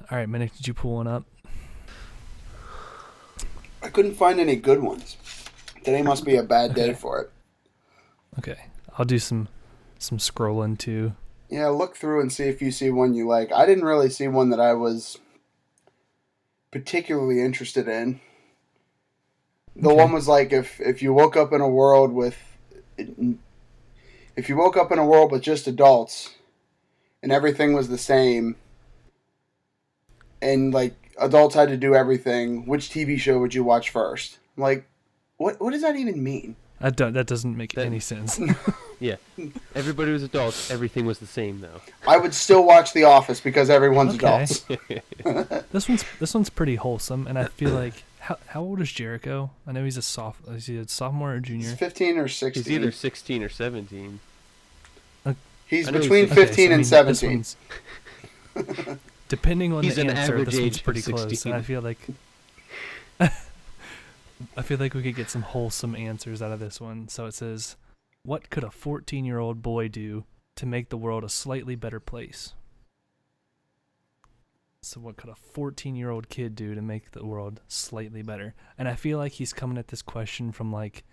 All right, Minnick, did you pull one up? I couldn't find any good ones. Today must be a bad day for it. Okay, I'll do some scrolling too. Yeah, look through and see if you see one you like. I didn't really see one that I was particularly interested in. The one was like if you woke up in a world with just adults and everything was the same and like adults had to do everything, which TV show would you watch first? Like, what does that even mean? That doesn't make any sense. Yeah, everybody was adults. Everything was the same though. I would still watch The Office because everyone's adults. This one's pretty wholesome, and I feel like how old is Jericho? I know he's is he a sophomore or junior? He's 15 or 16. He's either 16 or 17. He's between 15 and 17. Depending on he's the an answer, average this one's age pretty of close. 16. And I feel like we could get some wholesome answers out of this one. So it says, what could a 14-year-old boy do to make the world a slightly better place? So what could a 14-year-old kid do to make the world slightly better? And I feel like he's coming at this question from like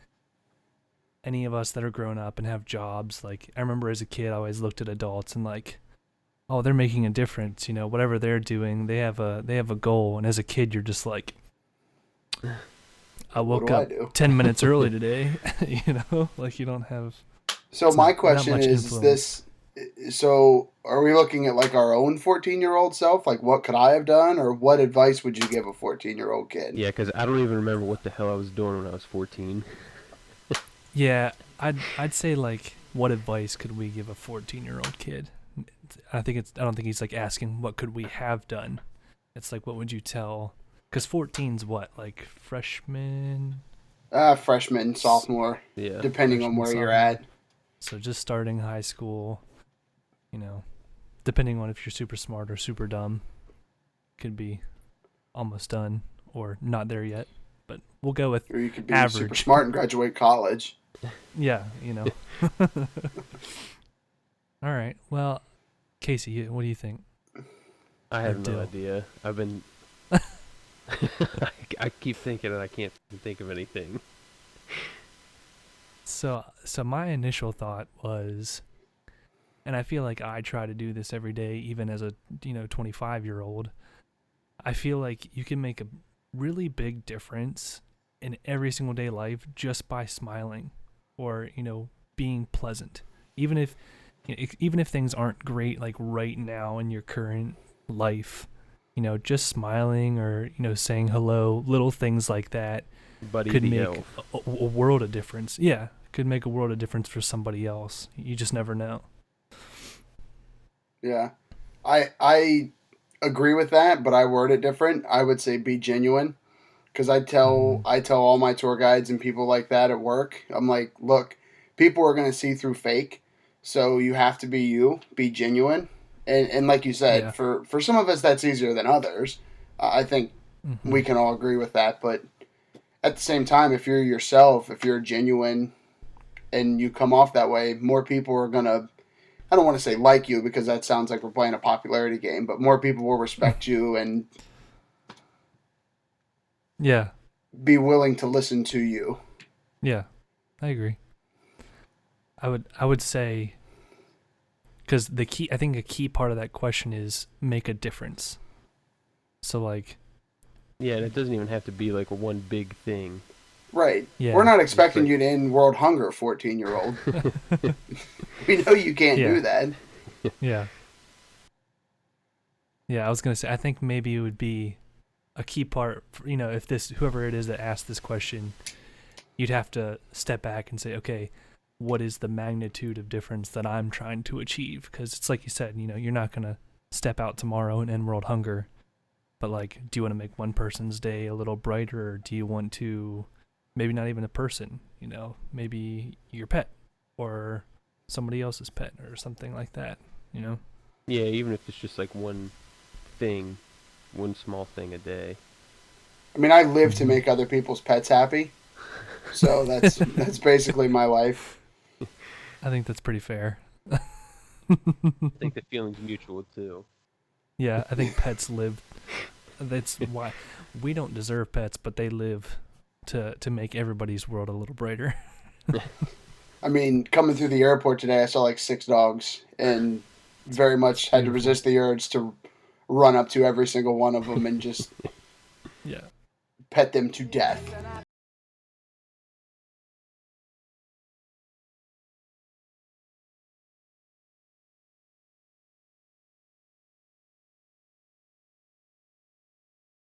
any of us that are grown up and have jobs. Like I remember as a kid, I always looked at adults and like, oh, they're making a difference. You know, whatever they're doing, they have a goal. And as a kid, you're just like, I woke up 10 minutes early today. You know, like you don't have. So my question is this. So are we looking at like our own 14-year-old self? Like what could I have done, or what advice would you give a 14-year-old kid? Yeah, because I don't even remember what the hell I was doing when I was 14. Yeah, I'd say like, what advice could we give a 14-year-old kid? I don't think he's like asking what could we have done. It's like, what would you tell? Because 14's what, like freshman? Freshman, sophomore. Yeah, depending on where you're at. So just starting high school. You know, depending on if you're super smart or super dumb, could be almost done or not there yet. But we'll go with or you could be average. Super smart and graduate college. Yeah, you know. All right. Well, Casey, what do you think? I have no idea. I've been. I keep thinking and I can't think of anything. So my initial thought was, and I feel like I try to do this every day, even as a 25-year-old. I feel like you can make a really big difference in every single day life just by smiling, or being pleasant, even if things aren't great like right now in your current life. Just smiling or saying hello, little things like that could make a world of difference. Yeah, could make a world of difference for somebody else. You just never know. Yeah, I agree with that, but I word it different. I would say be genuine, because I tell all my tour guides and people like that at work. I'm like, look, people are gonna see through fake, so you have to be you, be genuine, and like you said, for some of us that's easier than others. I think we can all agree with that, but at the same time, if you're yourself, if you're genuine, and you come off that way, more people are gonna. I don't want to say like you, because that sounds like we're playing a popularity game, but more people will respect you and be willing to listen to you. Yeah, I agree. I would say, because I think a key part of that question is make a difference. So like, yeah, and it doesn't even have to be like one big thing. Right. Yeah. We're not expecting you to end world hunger, 14-year-old. We know you can't do that. Yeah. Yeah, I was going to say, I think maybe it would be a key part, if whoever it is that asked this question, you'd have to step back and say, okay, what is the magnitude of difference that I'm trying to achieve? Because it's like you said, you're not going to step out tomorrow and end world hunger. But like, do you want to make one person's day a little brighter? Or do you want to... maybe not even a person, maybe your pet or somebody else's pet or something like that, Yeah, even if it's just like one thing, one small thing a day. I mean, I live to make other people's pets happy. So that's basically my life. I think that's pretty fair. I think the feeling's mutual too. Yeah, I think pets live. That's why we don't deserve pets, but they live to make everybody's world a little brighter. I mean, coming through the airport today, I saw like 6 dogs, and very much had to beautiful. resist the urge to run up to every single one of them and just Yeah. pet them to death.